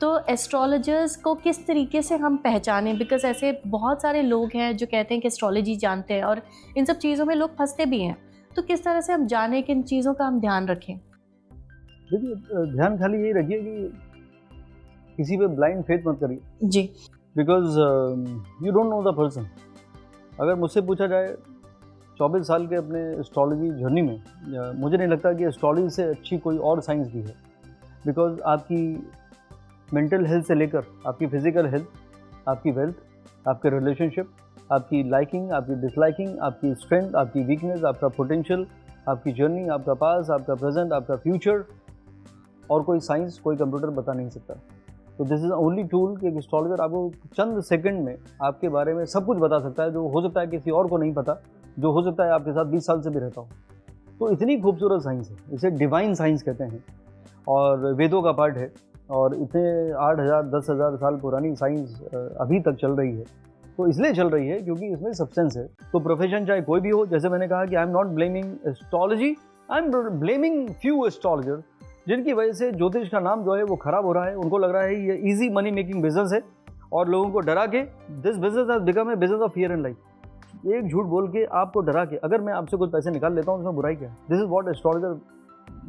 तो एस्ट्रोलॉजर्स को किस तरीके से हम पहचानें, बिकॉज ऐसे बहुत सारे लोग हैं जो कहते हैं कि एस्ट्रोलॉजी जानते हैं और इन सब चीज़ों में लोग फंसते भी हैं, तो किस तरह से हम जानें कि इन चीज़ों का हम ध्यान रखें? देखिए, ध्यान खाली यही रखिए कि किसी पे ब्लाइंड फेथ मत करिए जी। Because you don't know the person. अगर मुझसे पूछा जाए 24 साल के अपने एस्ट्रोलॉजी जर्नी में, मुझे नहीं लगता कि एस्ट्रोलॉजी से अच्छी कोई और साइंस भी है। बिकॉज आपकी मेंटल हेल्थ से लेकर आपकी फिजिकल हेल्थ, आपकी वेल्थ, आपके रिलेशनशिप, आपकी लाइकिंग, आपकी डिसलाइकिंग, आपकी स्ट्रेंथ, आपकी वीकनेस, आपका पोटेंशियल, आपकी जर्नी, आपका पास, आपका प्रेजेंट, आपका फ्यूचर, और कोई साइंस, कोई कंप्यूटर बता नहीं सकता। तो दिस इज़ ओनली टूल कि एस्ट्रोलॉजर आपको चंद सेकंड में आपके बारे में सब कुछ बता सकता है, जो हो सकता है किसी और को नहीं पता, जो हो सकता है आपके साथ 20 साल से भी रहता हो। तो इतनी खूबसूरत साइंस है, इसे डिवाइन साइंस कहते हैं, और वेदों का पार्ट है, और इतने 8,000 10,000 साल पुरानी साइंस अभी तक चल रही है। तो इसलिए चल रही है क्योंकि इसमें सब्सटेंस है। तो प्रोफेशन चाहे कोई भी हो, जैसे मैंने कहा कि I am not blaming astrology, I am blaming few astrologer जिनकी वजह से ज्योतिष का नाम जो है वो खराब हो रहा है। उनको लग रहा है ये इजी मनी मेकिंग बिजनेस है, और लोगों को डरा के this business has become a business of fear and life. एक झूठ बोल के आपको डरा के अगर मैं आपसे कुछ पैसे निकाल लेता हूँ, उसमें बुराई क्या है? This is what astrologer,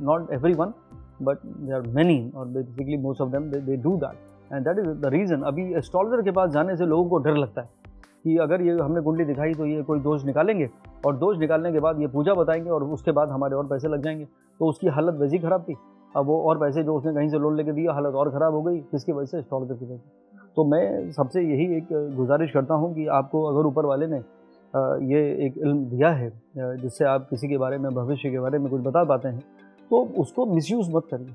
not everyone but there are many, और basically most of them they do that, and that is the reason. अभी एस्ट्रोलॉजर के पास जाने से लोगों को डर लगता है कि अगर ये हमने कुंडली दिखाई तो ये कोई दोष निकालेंगे, और दोष निकालने के बाद ये पूजा बताएंगे, और उसके बाद हमारे और पैसे लग जाएंगे। तो उसकी हालत वैसी खराब थी, अब वो और पैसे जो उसने कहीं से लोन लेके दिया, हालत और ख़राब हो गई। किसकी वजह से? एस्ट्रोलॉजर की वजह से। तो मैं सबसे यही एक गुजारिश करता हूँ कि आपको अगर ऊपर वाले ने ये एक इल्म दिया है जिससे आप किसी के बारे में, भविष्य के बारे में कुछ बता पाते हैं, तो उसको मिसयूज़ मत करिए,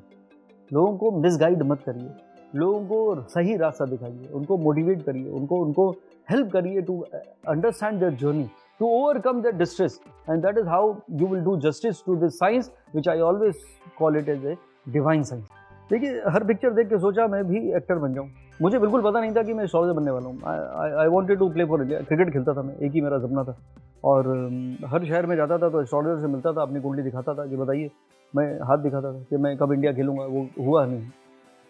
लोगों को मिसगाइड मत करिए, लोगों को सही रास्ता दिखाइए, उनको मोटिवेट करिए, उनको हेल्प करिए to understand their journey, to overcome their distress, and that is how you will do justice to this science which I always call it as a divine science. देखिए, हर पिक्चर देख के सोचा मैं भी actor बन जाऊँ। मुझे बिल्कुल पता नहीं था कि मैं एस्ट्रोलॉजर बनने वाला हूँ। I wanted to play for India, cricket खेलता था मैं, एक ही मेरा सपना था, और हर शहर में जाता था तो एस्ट्रोलॉजर से मिलता था, अपनी कुंडली दिखाता था कि बताइए, मैं हाथ दिखाता था कि मैं कब इंडिया खेलूँगा। वो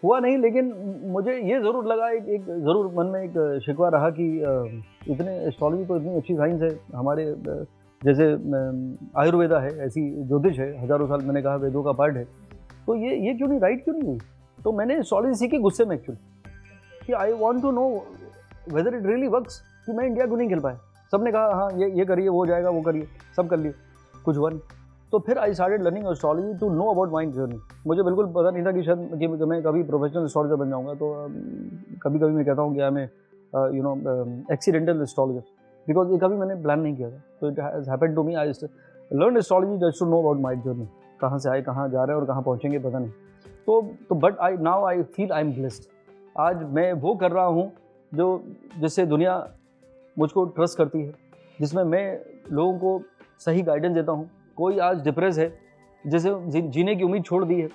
हुआ नहीं, लेकिन मुझे ये ज़रूर लगा, एक ज़रूर मन में एक शिकवा रहा कि इतने एस्ट्रोलॉजी तो इतनी अच्छी साइंस है हमारे, जैसे आयुर्वेदा है, ऐसी ज्योतिष है, हज़ारों साल मैंने कहा वेदों का पार्ट है, तो ये क्यों नहीं, राइट क्यों नहीं हुई? तो मैंने एस्ट्रोलॉजी सीखी गुस्से में एक्चुअली, कि I want to know whether it really works, कि मैं इंडिया क्यों नहीं खेल पाया। सब ने कहा हाँ ये करिए, वो जाएगा, वो करिए, सब कर लिए, कुछ हुआ नहीं। तो फिर I started learning astrology to know about my journey. मुझे बिल्कुल पता नहीं था कि शायद कि मैं कभी प्रोफेशनल एस्ट्रोलॉजर बन जाऊँगा। तो कभी कभी मैं कहता हूँ कि I am accidental astrologer, because ये कभी मैंने प्लान नहीं किया था। तो it has happened to me. I learn astrology just to know about my journey, कहाँ से आए, कहाँ जा रहे हैं और कहाँ पहुँचेंगे पता नहीं। तो but I feel I am blessed. आज मैं वो कर रहा हूँ जिससे दुनिया मुझको ट्रस्ट करती है, जिसमें मैं लोगों को सही गाइडेंस देता हूँ। कोई आज डिप्रेस है, जैसे जीने की उम्मीद छोड़ दी है,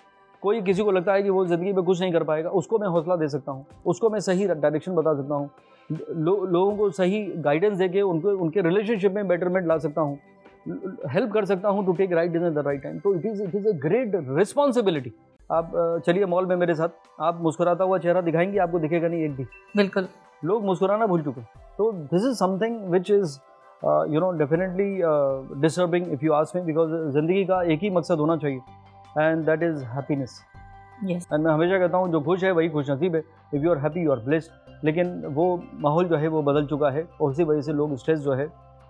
कोई किसी को लगता है कि वो ज़िंदगी में कुछ नहीं कर पाएगा, उसको मैं हौसला दे सकता हूँ, उसको मैं सही डायरेक्शन बता सकता हूँ, लोगों को सही गाइडेंस देके उनके रिलेशनशिप में बेटरमेंट ला सकता हूँ, हेल्प कर सकता हूँ to take right decision at the right time. तो it is a great responsibility. आप चलिए मॉल में मेरे साथ, आप मुस्कुराता हुआ चेहरा दिखाएंगे, आपको दिखेगा नहीं एक भी। बिल्कुल, लोग मुस्कुराना भूल चुके। तो this is something which is definitely disturbing if you ask me, because ज़िंदगी का एक ही मकसद होना चाहिए, and that is happiness. Yes. And मैं हमेशा कहता हूँ जो खुश है वही खुश नसीब है। If you are happy you are blessed. लेकिन वो माहौल जो है वो बदल चुका है, और उसी वजह से लोग स्ट्रेस जो है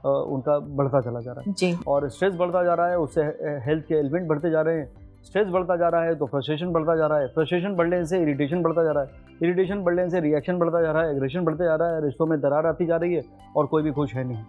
उनका बढ़ता चला जा रहा है जी। और स्ट्रेस बढ़ता जा रहा है, उससे हेल्थ के एलिमेंट बढ़ते जा रहे हैं। स्ट्रेस बढ़ता जा रहा है तो फ्रस्ट्रेशन बढ़ता जा रहा है, फ्रस्ट्रेशन बढ़ने से इरिटेशन बढ़ता जा रहा है, इरिटेशन बढ़ने से रिएक्शन बढ़ता जा रहा है, एग्रेशन बढ़ते जा रहा है, रिश्तों में दरार आती जा रही है, और कोई भी खुश है नहीं।